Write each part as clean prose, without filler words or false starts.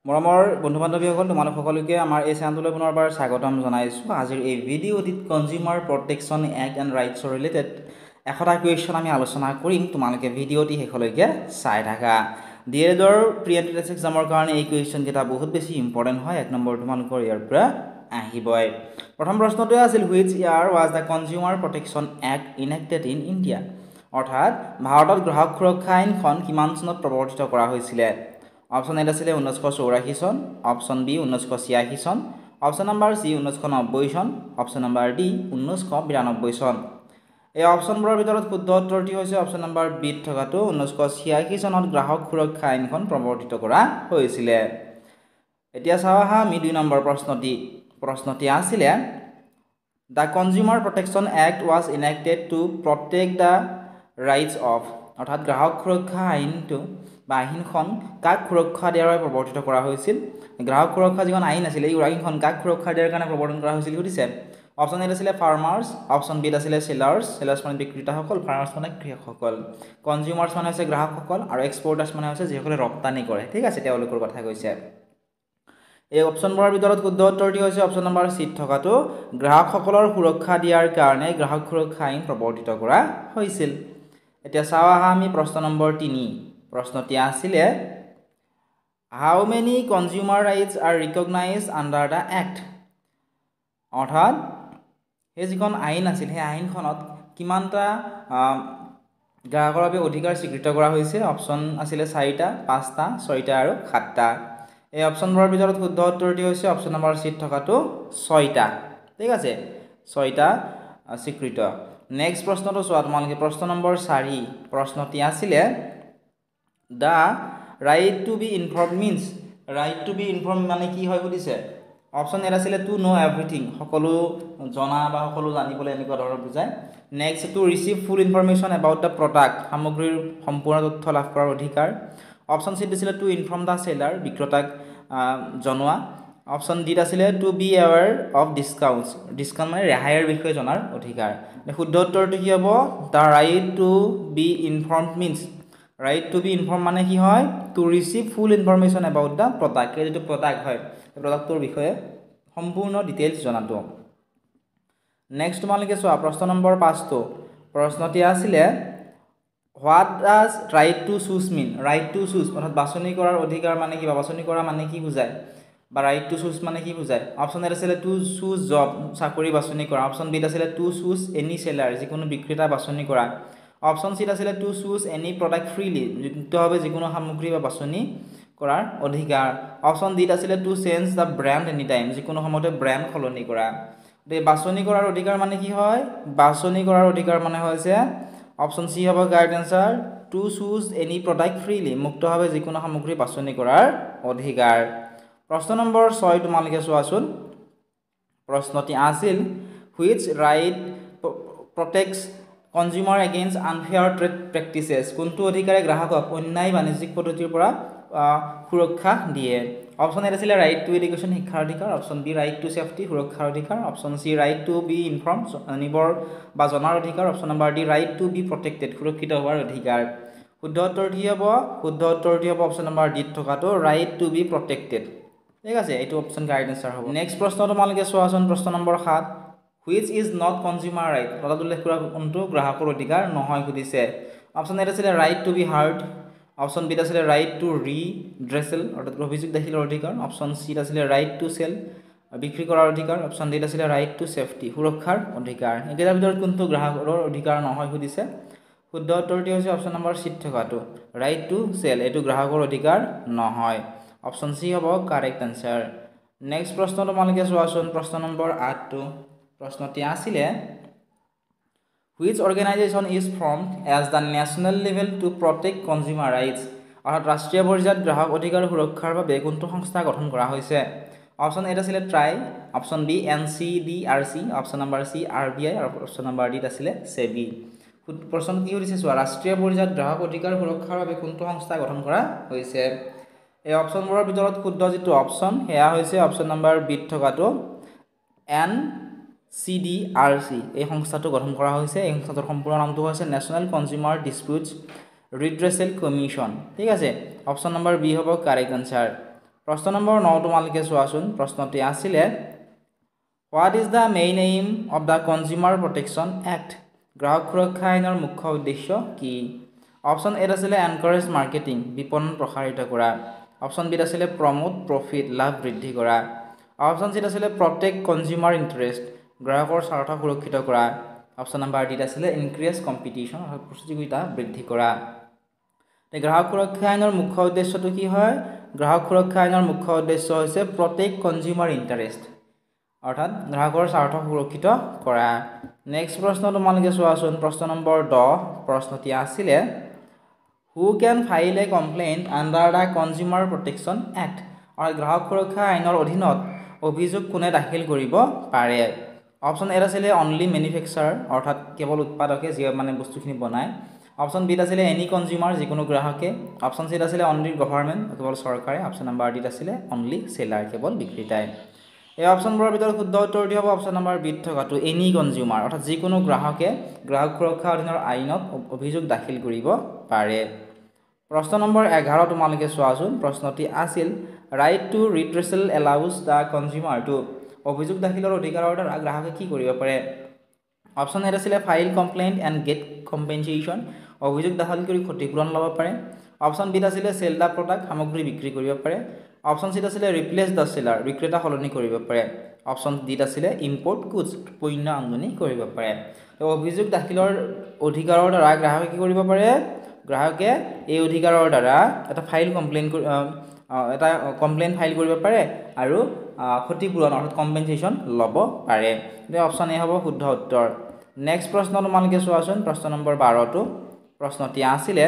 মৰমৰ বন্ধু-বান্ধৱীসকল তোমালোক সকলোকে আমাৰ এই চেনেলটোলৈ পুনৰবাৰ স্বাগতম জনাইছোঁ। আজিৰ এই ভিডিঅ'টিত কনজিউমাৰ প্ৰটেকশ্যন এক্ট এণ্ড ৰাইটছৰ ৰিলেটেড 100টা কুৱেশ্যন আমি আলোচনা কৰিম। তোমালোকে ভিডিঅ'টি শেষলৈকে চাই থাকা। ডিএলএডৰ প্ৰি এণ্ট্ৰেন্স এক্সামৰ কাৰণে এই কুৱেশ্যনকেইটা বহুত বেছি ইম্পৰ্টেণ্ট হয়। 1 নম্বৰ তোমালোকৰ ইয়াৰ পৰা আহিবই। প্ৰথম প্ৰশ্নটোৱে আছিল which year was the consumer protection act ইনেক্টেড in India, অৰ্থাৎ ভাৰতত গ্ৰাহক সুৰক্ষা আইনখন কিমান চনত প্ৰৱৰ্তিত কৰা হৈছিলে। অপশ্যন এ আছিলে 1984 চন, অপশ্যন বি 1986 চন, অপশ্যন নম্বৰ চি 1990 চন, অপশ্যন নম্বৰ ডি 1992 চন। এই অপশ্যনবোৰৰ ভিতৰত শুদ্ধ উত্তৰটি হৈছে অপশ্যন নম্বৰ বিত থকাটো 1986 চনত গ্ৰাহক সুৰক্ষা আইনখন প্ৰৱৰ্তিত কৰা হৈছিলে। এতিয়া চাওঁ আহা আমি 2 নম্বৰ প্ৰশ্নটি আছিলে the consumer protection act was ইনেক্টেড to protect the rights of, অৰ্থাৎ গ্ৰাহক সুৰক্ষা আইনটো বা আইনখন কাক সুৰক্ষা দিয়াৰ বাবে প্ৰৱৰ্তিত কৰা হৈছিল। গ্ৰাহক সুৰক্ষা যিখন আইন আছিলে এই আইনখন কাক সুৰক্ষা দিয়াৰ কাৰণে প্ৰৱৰ্তন কৰা হৈছিল সুধিছে। অপশ্যন এ আছিলে ফাৰ্মাৰ্ছ, অপশ্যন বিত আছিলে চেলাৰ্ছ মানে বিক্ৰেতাসকল, ফাৰ্মাৰ্ছ মানে কৃষকসকল, কনজিউমাৰ্ছ মানে হৈছে গ্ৰাহকসকল আৰু এক্সপৰ্টাৰ্ছ মানে হৈছে যিসকলে ৰপ্তানি কৰে। ঠিক আছে, তেওঁলোকৰ কথা কৈছে। এই অপশ্যনবোৰৰ ভিতৰত শুদ্ধ উত্তৰটি হৈছে অপশ্যন নম্বৰ চিত থকাটো গ্ৰাহকসকলৰ সুৰক্ষা দিয়াৰ কাৰণে গ্ৰাহক সুৰক্ষা আইন প্ৰৱৰ্তিত কৰা হৈছিল। এতিয়া চাওঁ আহা আমি প্ৰশ্ন নম্বৰ 3। প্ৰশ্নটি আছিলে how many consumer rights are recognise under the act, অৰ্থাৎ সেই যিখন আইন আছিল সেই আইনখনত কিমানটা গ্ৰাহকৰ বাবে অধিকাৰ স্বীকৃত কৰা হৈছে। অপশ্যন আছিলে 4টা, 5টা, 6টা আৰু 7টা। এই অপশ্যনবোৰৰ ভিতৰত শুদ্ধ উত্তৰটি হৈছে অপশ্যন নম্বৰ চিত থকাটো 6টা। ঠিক আছে, 6টা স্বীকৃত। নেক্সট প্ৰশ্নটো চোৱা তোমালোকে, প্ৰশ্ন নম্বৰ 4। প্ৰশ্নটি আছিলে the right to be inform means, right to be inform মানে কি হয় সুধিছে। অপশ্যন এ আছিলে টু ন' এভৰিথিং, সকলো জনা বা সকলো জানিবলৈ এনেকুৱা ধৰণৰ বুজায়। Next to receive full information about the product, সামগ্ৰীৰ সম্পূৰ্ণ তথ্য লাভ কৰাৰ অধিকাৰ। অপশ্যন চিত দিছিলে টু ইনফৰ্ম দ্য চেলাৰ, বিক্ৰেতাক জনোৱা। অপশ্যন ডিত আছিলে to be aware of discounts, discount মানে ৰেহাইৰ বিষয়ে জনাৰ অধিকাৰ। শুদ্ধ উত্তৰটো কি হ'ব the right to be inform means, right to be inform মানে কি হয় to receive full information about the product, এই যিটো প্ৰডাক্ট হয় সেই প্ৰডাক্টটোৰ বিষয়ে সম্পূৰ্ণ ডিটেইলছ জনাটো। নেক্সট তোমালোকে চোৱা প্ৰশ্ন নম্বৰ 5টো। প্ৰশ্নটি আছিলে what does right to choose mean, right to choose অৰ্থাৎ বাছনি কৰাৰ অধিকাৰ মানে কি বা বাছনি কৰা মানে কি বুজায় বা ৰাইট টু চুজ মানে কি বুজায়। অপশ্যন এ আছিলে টু চুজ জব, চাকৰি বাছনি কৰা। অপশ্যন বিত আছিলে টু চুজ এনি চেলাৰ, যিকোনো বিক্ৰেতা বাছনি কৰা। অপশ্যন চিত আছিলে to choose any product freely, মুক্তভাৱে যিকোনো সামগ্ৰী বা বাছনি কৰাৰ অধিকাৰ। অপশ্যন ডিত আছিলে to change the brand any time, যিকোনো সময়তে ব্ৰেণ্ড সলনি কৰা। গতিকে বাছনি কৰাৰ অধিকাৰ মানে কি হয়, বাছনি কৰাৰ অধিকাৰ মানে হৈছে অপশ্যন চি হ'ব correct answer, to choose any product freely, মুক্তভাৱে যিকোনো সামগ্ৰী বাছনি কৰাৰ অধিকাৰ। প্ৰশ্ন নম্বৰ 6 তোমালোকে চোৱাচোন। প্ৰশ্নটি আছিল which right protects consumer against unfair trade practices, কোনটো অধিকাৰে গ্ৰাহকক অন্যায় বাণিজ্যিক পদ্ধতিৰ পৰা সুৰক্ষা দিয়ে। অপশ্যন এ আছিলে ৰাইট টু এডুকেশ্যন, শিক্ষাৰ অধিকাৰ। Option B right to safety, সুৰক্ষাৰ অধিকাৰ। Option C right to be inform, জানিবৰ বা জনাৰ অধিকাৰ। Option number D right to be protected, সুৰক্ষিত হোৱাৰ অধিকাৰ। শুদ্ধ উত্তৰটি হ'ব অপশ্যন নম্বৰ ডিত থকাটো ৰাইট টু বি প্ৰটেক্টেড। ঠিক আছে, এইটো অপশ্যন কাৰেক্ট এনচাৰ হ'ব। নেক্সট প্ৰশ্ন তোমালোকে চোৱাচোন, প্ৰশ্ন number 7। Which is not consumer right, তলত উল্লেখ কৰা কোনটো গ্ৰাহকৰ অধিকাৰ নহয় সুধিছে। অপশ্যন এ আছিলে right to be heard. Option বিত আছিলে ৰাইট টু ৰিড্ৰেছেল অৰ্থাৎ অভিযোগ দাখিলৰ অধিকাৰ। অপশ্যন চিত আছিলে ৰাইট টু চেল, বিক্ৰী কৰাৰ অধিকাৰ। অপশ্যন ডিত আছিলে ৰাইট টু ছেফটি, সুৰক্ষাৰ অধিকাৰ। এইকেইটাৰ ভিতৰত কোনটো গ্ৰাহকৰ অধিকাৰ নহয় সুধিছে। শুদ্ধ উত্তৰটি হৈছে অপশ্যন নম্বৰ চিত থকাটো ৰাইট টু চেল, এইটো গ্ৰাহকৰ অধিকাৰ নহয়। অপশ্যন চি হ'ব কাৰেক্ট এনচাৰ। নেক্সট প্ৰশ্ন তোমালোকে চোৱাচোন, প্ৰশ্ন নম্বৰ 8টো। প্ৰশ্নটি আছিলে which organisation is formed as the national level to protect consumer rights, অৰ্থাৎ ৰাষ্ট্ৰীয় পৰ্যায়ত গ্ৰাহক অধিকাৰ সুৰক্ষাৰ বাবে কোনটো সংস্থা গঠন কৰা হৈছে। অপশ্যন এত আছিলে TRAI, option B NCDRC, option number C RBI আৰু অপশ্যন নম্বৰ ডিত আছিলে SEBI। প্ৰশ্ন কি সুধিছে চোৱা, ৰাষ্ট্ৰীয় পৰ্যায়ত গ্ৰাহক অধিকাৰ সুৰক্ষাৰ বাবে কোনটো সংস্থা গঠন কৰা হৈছে। এই অপশ্যনবোৰৰ ভিতৰত শুদ্ধ যিটো অপশ্যন সেয়া হৈছে অপশ্যন নম্বৰ বিত থকাটো NCDRC, এই সংস্থাটো গঠন কৰা হৈছে। এই সংস্থাটোৰ সম্পূৰ্ণ নামটো হৈছে নেশ্যনেল কনজিউমাৰ ডিছপিউটছ ৰিড্ৰেছেল কমিশ্যন। ঠিক আছে, অপশ্যন নম্বৰ বি হ'ব কাৰেক্ট এনচাৰ। প্ৰশ্ন নম্বৰ 9 তোমালোকে চোৱাচোন প্ৰশ্নটি আছিলে what is the main aim of the consumer protection act গ্ৰাহক সুৰক্ষা আইনৰ মুখ্য উদ্দেশ্য কি অপশ্যন এ আছিলে এনকাৰেজ মাৰ্কেটিং বিপণন প্ৰসাৰিত কৰা অপশ্যন বি আছিলে প্ৰমোট প্ৰফিট লাভ বৃদ্ধি কৰা অপশ্যন চি আছিলে প্ৰটেক্ট কনজিউমাৰ ইণ্টাৰেষ্ট গ্ৰাহকৰ স্বাৰ্থ সুৰক্ষিত কৰা অপশ্যন নম্বৰ ডি আছিলে ইনক্ৰিজ কম্পিটিশ্যন অৰ্থাৎ প্ৰতিযোগিতা বৃদ্ধি কৰা গ্ৰাহক সুৰক্ষা আইনৰ মুখ্য উদ্দেশ্যটো কি হয় গ্ৰাহক সুৰক্ষা আইনৰ মুখ্য উদ্দেশ্য হৈছে প্ৰটেক্ট কনজিউমাৰ ইণ্টাৰেষ্ট অৰ্থাৎ গ্ৰাহকৰ স্বাৰ্থ সুৰক্ষিত কৰা নেক্সট প্ৰশ্ন তোমালোকে চোৱাচোন প্ৰশ্ন নম্বৰ 10 প্ৰশ্নটি আছিলে who can file A complaint under the consumer protection act অৰ্থাৎ গ্ৰাহক সুৰক্ষা আইনৰ অধীনত অভিযোগ কোনে দাখিল কৰিব পাৰে অপশ্যন এ আছিলে অনলি মেনুফেকচাৰাৰ অৰ্থাৎ কেৱল উৎপাদকে যিয়ে মানে বস্তুখিনি বনায় অপশ্যন বি আছিলে এনি কনজিউমাৰ যিকোনো গ্ৰাহকে অপশ্যন চি আছিলে অনলি গভৰ্ণমেণ্ট কেৱল চৰকাৰে অপশ্যন নম্বৰ ডি আছিলে অনলি সেলাৰ কেৱল বিক্ৰেতাই এই অপশ্যনবোৰৰ ভিতৰত শুদ্ধ উত্তৰটি হ'ব অপশ্যন নম্বৰ বি থকাটো এনি কনজিউমাৰ অৰ্থাৎ যিকোনো গ্ৰাহকে গ্ৰাহক সুৰক্ষা অধীনৰ আইনত অভিযোগ দাখিল কৰিব পাৰে প্ৰশ্ন নম্বৰ 11 তোমালোকে চোৱাচোন প্ৰশ্নটি আছিল right to redressal allows the consumer to অভিযোগ দাখিলৰ অধিকাৰৰ দ্বাৰা গ্ৰাহকে কি কৰিব পাৰে অপশ্যন এ আছিলে file complaint and get compensation অভিযোগ দাখিল কৰি ক্ষতিপূৰণ ল'ব পাৰে অপশ্যন বি আছিলে চেল দ্য প্ৰডাক্ট সামগ্ৰী বিক্ৰী কৰিব পাৰে অপশ্যন চি আছিলে ৰিপ্লেচ দ্য সেলাৰ বিক্ৰেতা সলনি কৰিব পাৰে অপশ্যন ডি আছিলে ইম্পৰ্ট গুডছ পণ্য আমদানি কৰিব পাৰে তো অভিযোগ দাখিলৰ অধিকাৰৰ দ্বাৰা গ্ৰাহকে কি কৰিব পাৰে গ্ৰাহকে এই অধিকাৰৰ দ্বাৰা এটা ফাইল কমপ্লেইন ফাইল কৰিব পাৰে আৰু ক্ষতিপূৰণ অৰ্থাৎ কম্পেনচেশ্যন ল'ব পাৰে এই অপশ্যন এ হ'ব শুদ্ধ উত্তৰ নেক্সট প্ৰশ্ন তোমালোকে চোৱাচোন প্ৰশ্ন নম্বৰ 12 প্ৰশ্নটি আছিলে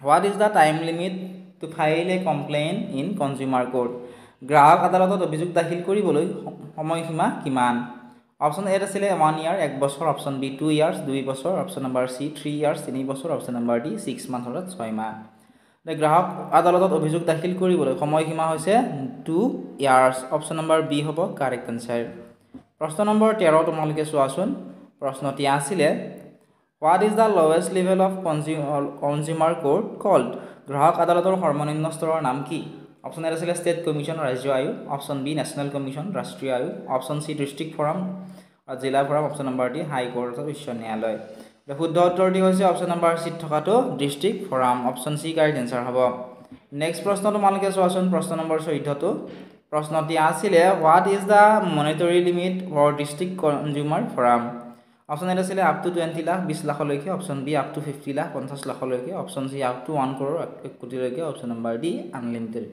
what is the time limit two file A complain in consumer court গ্ৰাহক আদালতত অভিযোগ দাখিল কৰিবলৈ সময়সীমা কিমান অপশ্যন এ আছিলে 1 ইয়াৰ 1 বছৰ অপশ্যন বি 2 ইয়াৰ্ছ 2 বছৰ অপশ্যন নম্বৰ চি 3 ইয়াৰ্ছ 3 বছৰ অপশ্যন নম্বৰ ডি 6 মান্থ অৰ্থাৎ 6 মাহ গ্ৰাহক আদালতত অভিযোগ দাখিল কৰিবলৈ সময়সীমা হৈছে 2 ইয়াৰ্ছ অপশ্যন নম্বৰ বি হ'ব কাৰেক্ট আনসাৰ প্ৰশ্ন নম্বৰ 13 তোমালোকে চোৱাচোন প্ৰশ্নটি আছিলে what is the lowest level of consumer court called গ্ৰাহক আদালতৰ সৰ্বনিম্ন স্তৰৰ নাম কি অপশ্যন এ আছিলে ষ্টেট কমিশ্যন ৰাজ্য আয়োগ অপশ্যন বি নেশ্যনেল কমিশ্যন ৰাষ্ট্ৰীয় আয়োগ অপশ্যন চি ডিষ্ট্ৰিক্ট ফৰাম জিলা forum option number D high court উচ্চ ন্যায়ালয় শুদ্ধ উত্তৰটি হৈছে অপশ্যন নম্বৰ চি থকাটো district forum option C correct answer হ'ব নেক্সট প্ৰশ্ন তোমালোকে চোৱাচোন প্ৰশ্ন নম্বৰ 14 প্ৰশ্নটি আছিলে what is the monetary limit for district consumer forum option A আছিলে আপ টু 20 লাখ 20 লাখলৈকে option B up to 50 lakh 50 লাখলৈকে option C up two 1 crore 1 কোটিলৈকে option number D unlimited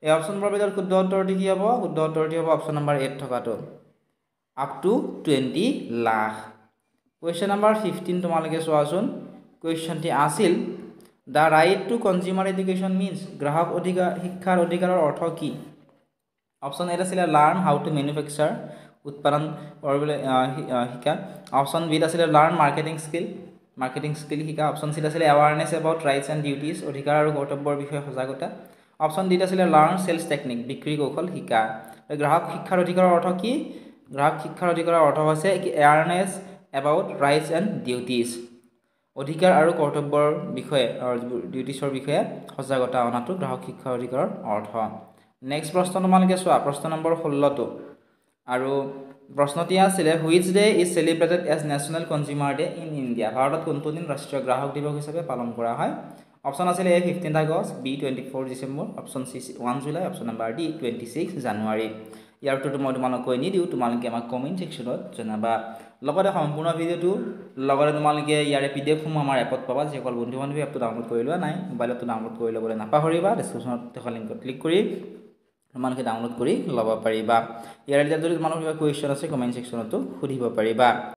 এই অপশ্যনবোৰৰ ভিতৰত শুদ্ধ উত্তৰটি কি হ'ব শুদ্ধ উত্তৰটি হ'ব অপশ্যন নম্বৰ 8 থকাটো up to 20 lakh question number 15 তোমালোকে চোৱাচোন কুৱেশ্যনটি আছিল the right two consumer education means গ্ৰাহক অধিকাৰ শিক্ষাৰ অধিকাৰৰ অৰ্থ কি অপশ্যন এ আছিলে লাৰ্ণ হাউ টু মেনুফেকচাৰ উৎপাদন কৰিবলৈ শিকা অপশ্যন বি আছিলে লাৰ্ণ মাৰ্কেটিং স্কিল শিকা অপশ্যন চি আছিলে awareness about rights and duties অধিকাৰ আৰু কৰ্তব্যৰ বিষয়ে সজাগতা অপশ্যন ডি আছিলে লাৰ্ণ চেলছ টেকনিক বিক্ৰী কৌশল শিকা গ্ৰাহক শিক্ষাৰ অধিকাৰৰ অৰ্থ কি গ্ৰাহক শিক্ষাৰ অধিকাৰৰ অৰ্থ হৈছে awareness about rights and duties অধিকাৰ আৰু কৰ্তব্যৰ বিষয়ে ডিউটিছৰ বিষয়ে সজাগতা অনাটো গ্ৰাহক শিক্ষাৰ অধিকাৰৰ অৰ্থ নেক্সট প্ৰশ্ন তোমালোকে চোৱা প্ৰশ্ন নম্বৰ 16 আৰু প্ৰশ্নটি আছিলে which day is celebrated as national consumer day in India ভাৰতত কোনটো দিন ৰাষ্ট্ৰীয় গ্ৰাহক দিৱস হিচাপে পালন কৰা হয় অপশ্যন আছিলে A 15 August B 24 December option C 1 July option number D 26 January ইয়াৰ উত্তৰটো মই তোমালোকক কৈ নিদিওঁ তোমালোকে আমাক কমেণ্ট ছেকশ্যনত জনাবা লগতে সম্পূৰ্ণ ভিডিঅ'টো লগতে তোমালোকে ইয়াৰে PDF সমূহ আমাৰ এপত পাবা যিসকল বন্ধু বান্ধৱী এপটো ডাউনলোড কৰি লোৱা নাই মোবাইলতো ডাউনলোড কৰি ল'বলৈ নাপাহৰিবা ডেছক্ৰিপশ্যনত থকা লিংকত ক্লিক কৰি তোমালোকে ডাউনলোড কৰি ল'ব পাৰিবা ইয়াৰ যদি তোমালোকৰ কিবা কুৱেশ্যন আছে কমেণ্ট ছেকশ্যনতো সুধিব পাৰিবা